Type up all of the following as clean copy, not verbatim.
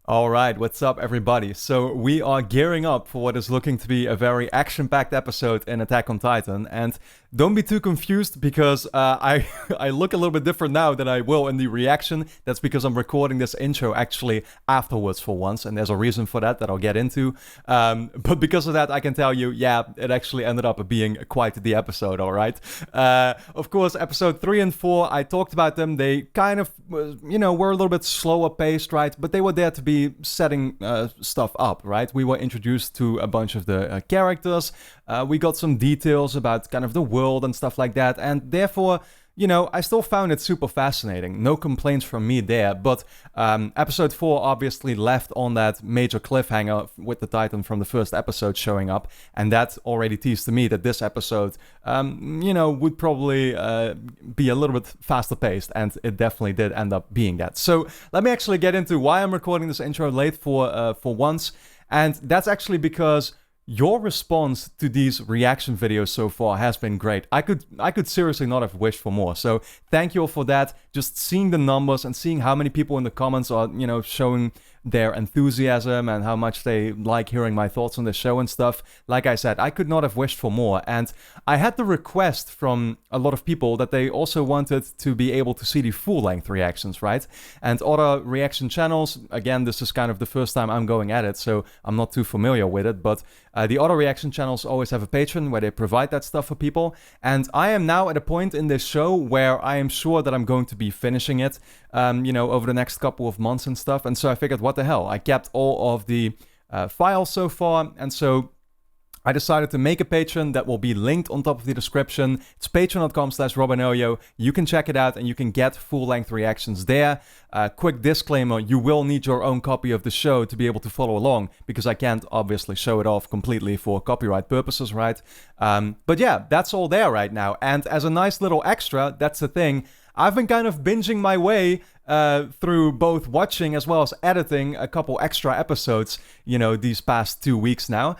Alright, what's up everybody? So we are gearing up for what is looking to be a very action-packed episode in Attack on Titan, and don't be too confused because I I look a little bit different now than I will in the reaction. That's because I'm recording this intro actually afterwards for once, and there's a reason for that I'll get into. But because of that, I can tell you, yeah, it actually ended up being quite the episode, alright? Of course, episode 3 and 4, I talked about them. They kind of, were a little bit slower paced, right? But they were there to be setting stuff up, right? We were introduced to a bunch of the characters. We got some details about kind of the world and stuff like that, and therefore, I still found it super fascinating. No complaints from me there, but episode 4 obviously left on that major cliffhanger with the Titan from the first episode showing up, and that already teased to me that this episode, would probably be a little bit faster paced, and it definitely did end up being that. So let me actually get into why I'm recording this intro late for once, and that's actually because your response to these reaction videos so far has been great. I could seriously not have wished for more. So thank you all for that. Just seeing the numbers and seeing how many people in the comments are, showing their enthusiasm and how much they like hearing my thoughts on the show and stuff. Like I said, I could not have wished for more. And I had the request from a lot of people that they also wanted to be able to see the full-length reactions, right? And other reaction channels, again, this is kind of the first time I'm going at it, so I'm not too familiar with it, but the other reaction channels always have a Patreon where they provide that stuff for people. And I am now at a point in this show where I am sure that I'm going to be finishing it, over the next couple of months and stuff. And so I figured, what the hell? I kept all of the files so far, and so I decided to make a Patreon that will be linked on top of the description. It's patreon.com/Robinoyo. You can check it out and you can get full-length reactions there. Quick disclaimer, you will need your own copy of the show to be able to follow along, because I can't obviously show it off completely for copyright purposes, right? But yeah, that's all there right now. And as a nice little extra, that's the thing, I've been kind of binging my way through both watching as well as editing a couple extra episodes, these past 2 weeks now.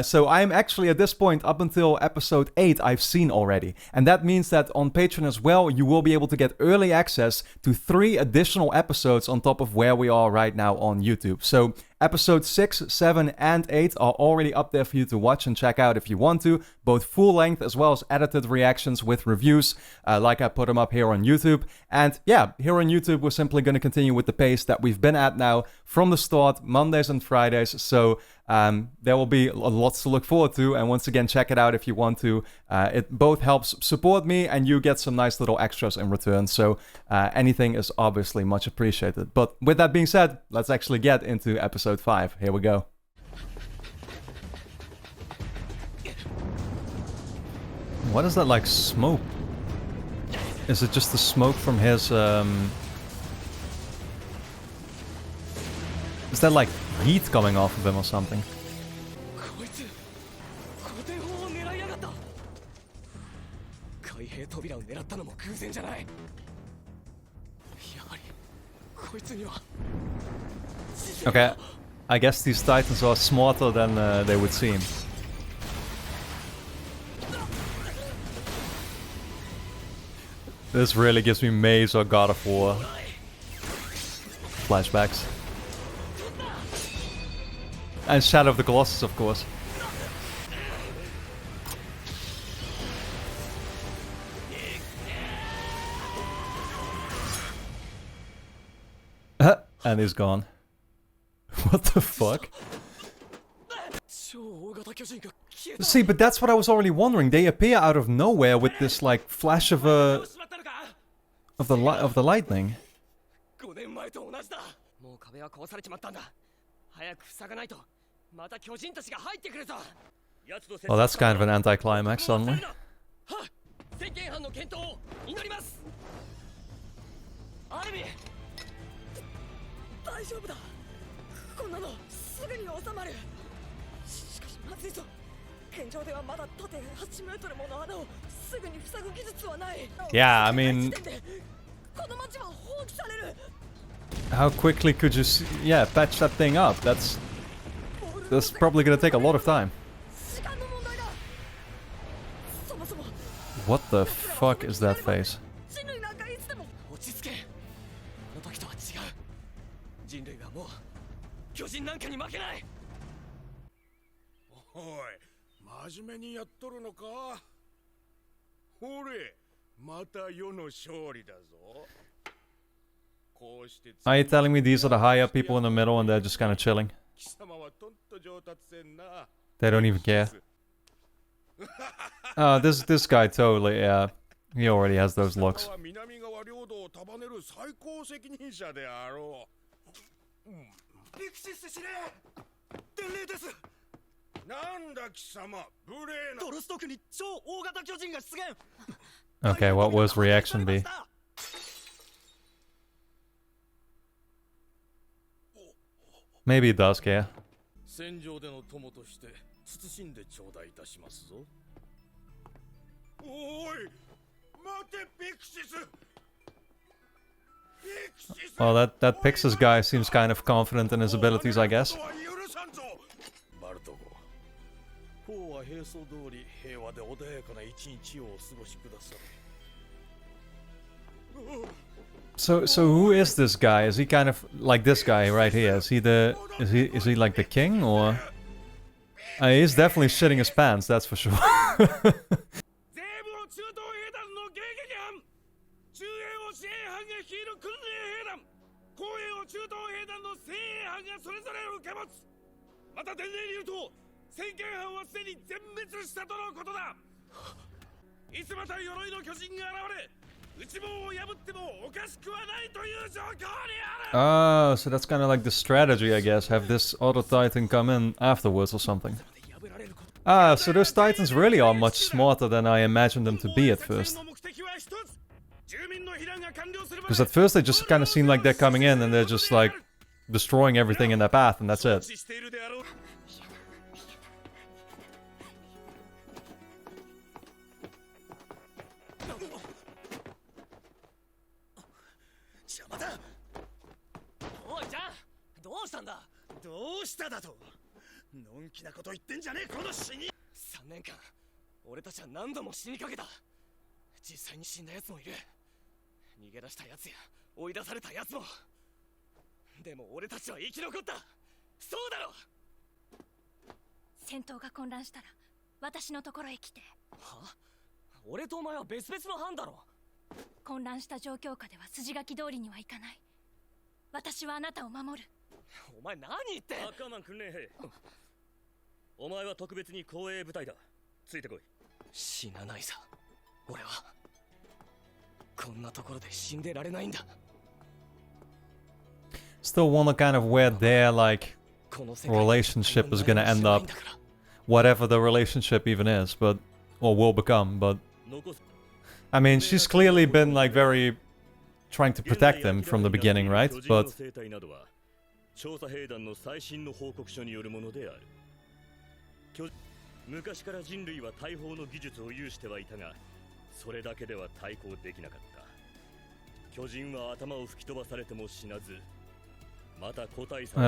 So I'm actually at this point, up until episode 8, I've seen already. And that means that on Patreon as well, you will be able to get early access to 3 additional episodes on top of where we are right now on YouTube. So episode 6, 7, and 8 are already up there for you to watch and check out if you want to, both full length as well as edited reactions with reviews, like I put them up here on YouTube. And yeah, here on YouTube, we're simply going to continue with the pace that we've been at now from the start, Mondays and Fridays. So there will be lots to look forward to, and once again, check it out if you want to. It both helps support me and you get some nice little extras in return, so anything is obviously much appreciated. But with that being said, let's actually get into episode 5. Here we go. What is that, like smoke? Is it just the smoke from his Is that like heat coming off of him or something? Okay, I guess these titans are smarter than they would seem. This really gives me Maze or God of War flashbacks. And Shadow of the Colossus, of course. And he's gone. What the fuck? See, but that's what I was already wondering. They appear out of nowhere with this like flash of the lightning. Well, that's kind of an anticlimax suddenly. Yeah, I mean, how quickly could you patch that thing up? That's probably gonna take a lot of time. What the fuck is that face? 巨人なんかに負けない。おい、真面目にやっとるのか。ほれ、また世の勝利だぞ。 Are you telling me these are the high up people in the middle and they're just kind of chilling? They don't even care. Oh, this guy totally, yeah. He already has those looks. Okay, what was reaction be? Maybe it does care. Well, that Pixis guy seems kind of confident in his abilities, I guess. So who is this guy? Is he kind of like this guy right here? Is he like the king, or he's definitely shitting his pants, that's for sure. Oh, so that's kind of like the strategy, I guess. Have this other titan come in afterwards or something. Ah, so those titans really are much smarter than I imagined them to be at first. Because at first they just kind of seem like they're coming in and they're just like destroying everything in their path, and that's it. Still wonder kind of where their, like, relationship is gonna end up. Whatever the relationship even is, but... or will become, but... I mean, she's clearly been, like, very... trying to protect him from the beginning, right? But...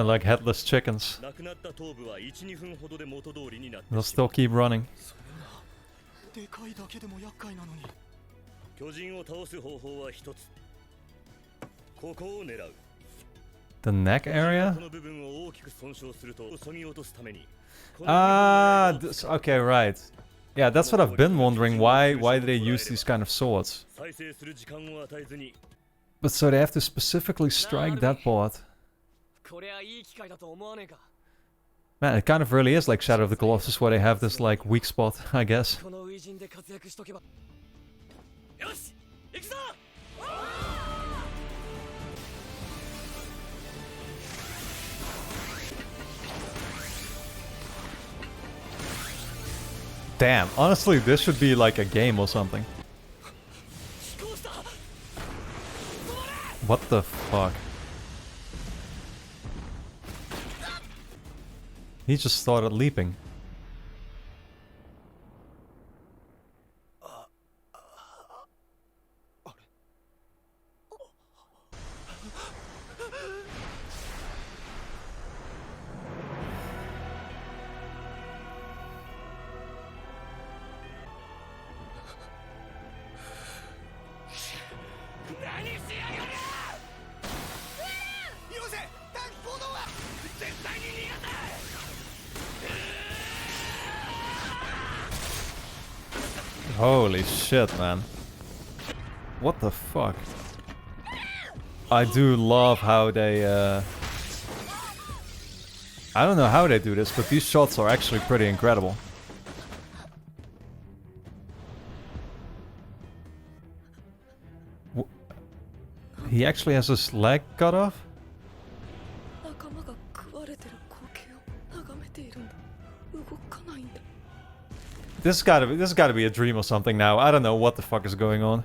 like headless chickens. They'll still keep running. The neck area? Ah, okay, right. Yeah, that's what I've been wondering. Why do they use these kind of swords? But so they have to specifically strike that part. Man, it kind of really is like Shadow of the Colossus, where they have this like weak spot, I guess. Damn, honestly, this should be like a game or something. What the fuck? He just started leaping. Holy shit, man. What the fuck? I do love how they, I don't know how they do this, but these shots are actually pretty incredible. He actually has his leg cut off? This gotta be a dream or something now. I don't know what the fuck is going on.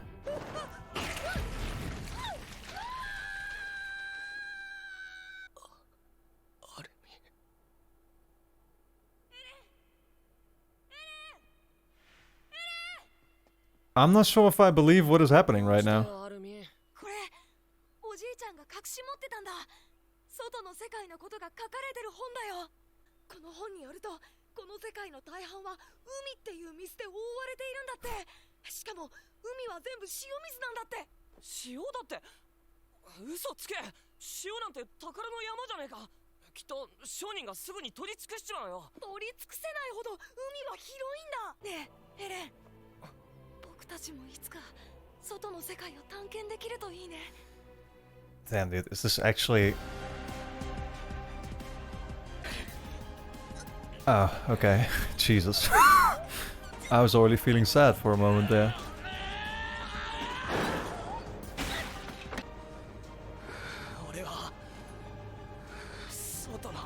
I'm not sure if I believe what is happening right now. これおじいちゃんが隠し持ってたんだ。外の世界のことが書かれてる本だよ。この本によるとこの世界の大半は海っていう水で覆われているんだって。しかも海は全部塩水なんだって。塩だって嘘つけ。塩なんて宝の山じゃねえか。きっと商人がすぐに取り尽くしちまうよ。取り尽くせないほど海は広いんだ。ねえエレン、僕たちもいつか外の世界を探検できるといいね。 Damn, dude, is this actually... Oh, okay. Jesus. I was already feeling sad for a moment there. 俺は外の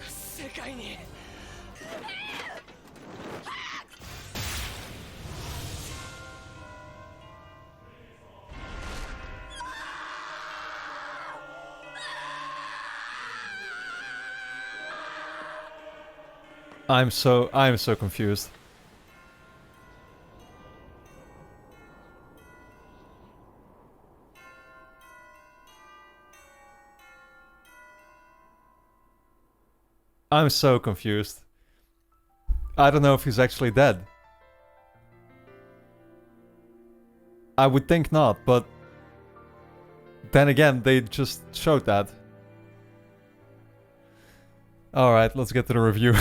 世界に。I'm so confused. I'm so confused. I don't know if he's actually dead. I would think not, but then again, they just showed that. Alright, let's get to the review.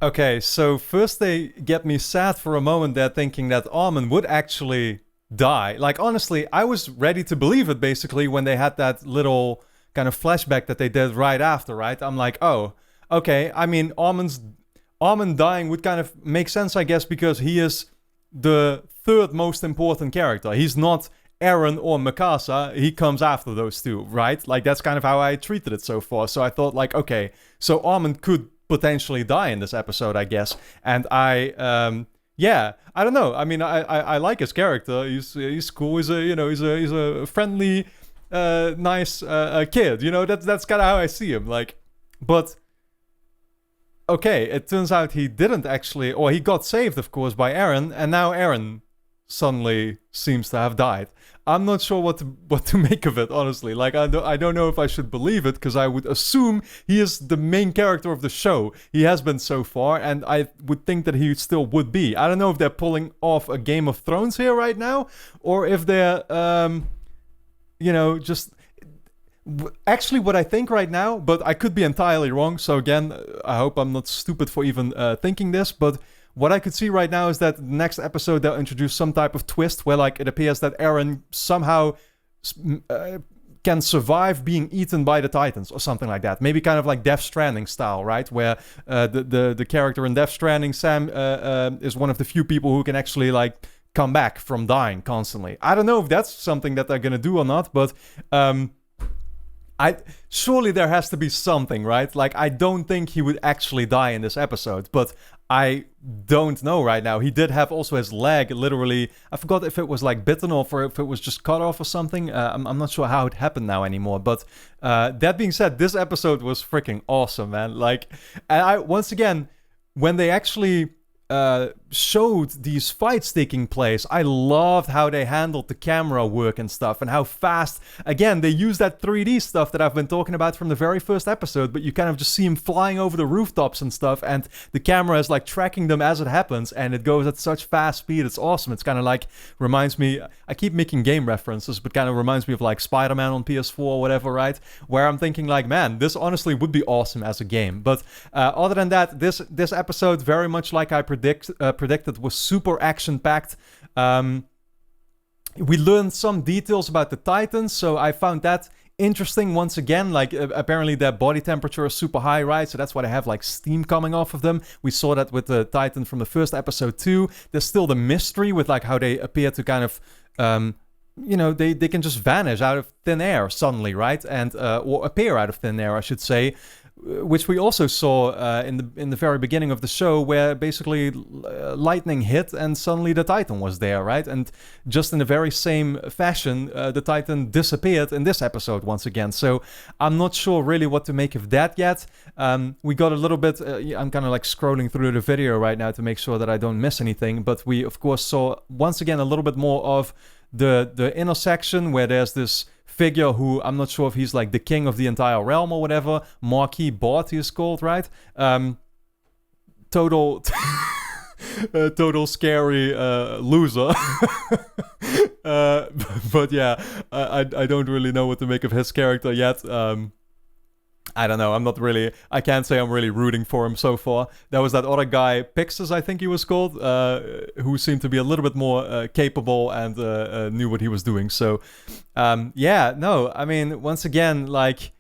Okay, so first they get me sad for a moment there, thinking that Armin would actually die. Like, honestly, I was ready to believe it, basically, when they had that little kind of flashback that they did right after, right? I'm like, oh, okay, I mean, Armin dying would kind of make sense, I guess, because he is the third most important character. He's not Eren or Mikasa, he comes after those two, right? Like, that's kind of how I treated it so far. So I thought, like, okay, so Armin could potentially die in this episode, I guess. And yeah, I don't know. I mean, I like his character. He's cool. He's a friendly, nice kid. You know, that's kind of how I see him. Like, but okay, it turns out he didn't actually, or he got saved, of course, by Eren, and now Eren suddenly seems to have died. I'm not sure what to make of it, honestly. Like, I don't know if I should believe it, because I would assume he is the main character of the show. He has been so far, and I would think that he still would be. I don't know if they're pulling off a Game of Thrones here right now, or if they're, you know, just... Actually, what I think right now, but I could be entirely wrong, so again, I hope I'm not stupid for even thinking this, but... What I could see right now is that the next episode they'll introduce some type of twist where, like, it appears that Eren somehow can survive being eaten by the Titans or something like that. Maybe kind of like Death Stranding style, right? Where the character in Death Stranding, Sam, is one of the few people who can actually, like, come back from dying constantly. I don't know if that's something that they're gonna do or not, but surely there has to be something, right? Like, I don't think he would actually die in this episode, but I don't know right now. He did have also his leg literally, I forgot if it was like bitten off or if it was just cut off or something. I'm not sure how it happened now anymore, but that being said, this episode was freaking awesome, man. Like, and once again, when they actually showed these fights taking place. I loved how they handled the camera work and stuff, and how fast, again, they use that 3D stuff that I've been talking about from the very first episode, but you kind of just see them flying over the rooftops and stuff, and the camera is like tracking them as it happens, and it goes at such fast speed. It's awesome. It's kind of like, reminds me, I keep making game references, but kind of reminds me of like Spider-Man on PS4 or whatever, right? Where I'm thinking like, man, this honestly would be awesome as a game. But other than that, this episode, very much like I predicted, was super action-packed. We learned some details about the Titans, so I found that interesting once again. Like, apparently their body temperature is super high, right? So that's why they have like steam coming off of them. We saw that with the Titan from the first episode too. There's still the mystery with like how they appear to kind of they can just vanish out of thin air suddenly, right? And or appear out of thin air, I should say, which we also saw in the very beginning of the show, where basically lightning hit and suddenly the Titan was there, right? And just in the very same fashion, the Titan disappeared in this episode once again. So I'm not sure really what to make of that yet. We got a little bit, I'm kind of like scrolling through the video right now to make sure that I don't miss anything, but we of course saw once again a little bit more of the inner section, where there's this figure who, I'm not sure if he's like the king of the entire realm or whatever. Marquis Bot, he is called, right? Total scary loser. But yeah, I don't really know what to make of his character yet. I don't know. I can't say I'm really rooting for him so far. There was that other guy, Pixis, I think he was called, who seemed to be a little bit more capable and knew what he was doing. So, I mean, once again, like,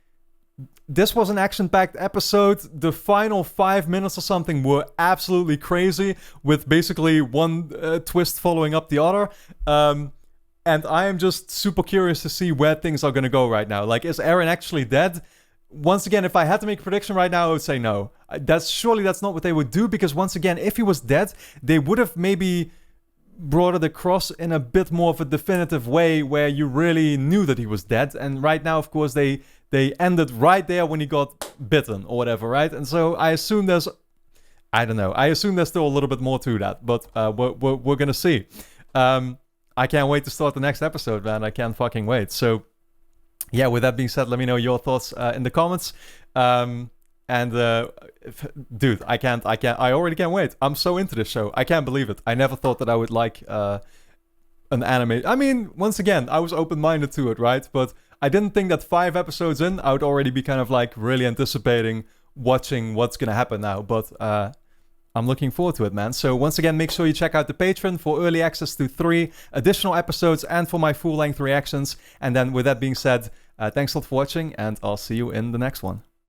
this was an action-packed episode. The final 5 minutes or something were absolutely crazy, with basically one twist following up the other. And I am just super curious to see where things are going to go right now. Like, is Eren actually dead? Once again, if I had to make a prediction right now, I would say no. Surely that's not what they would do, because once again, if he was dead, they would have maybe brought it across in a bit more of a definitive way where you really knew that he was dead. And right now, of course, they ended right there when he got bitten or whatever, right? And so I assume there's still a little bit more to that, but we're gonna see. I can't wait to start the next episode, man. I can't fucking wait. So yeah, with that being said, let me know your thoughts in the comments. Dude, I already can't wait. I'm so into this show. I can't believe it. I never thought that I would like an anime. I mean, once again, I was open-minded to it, right? But I didn't think that 5 episodes in, I would already be kind of like really anticipating watching what's gonna happen now. But I'm looking forward to it, man. So once again, make sure you check out the Patreon for early access to 3 additional episodes and for my full-length reactions. And then with that being said, thanks a lot for watching, and I'll see you in the next one.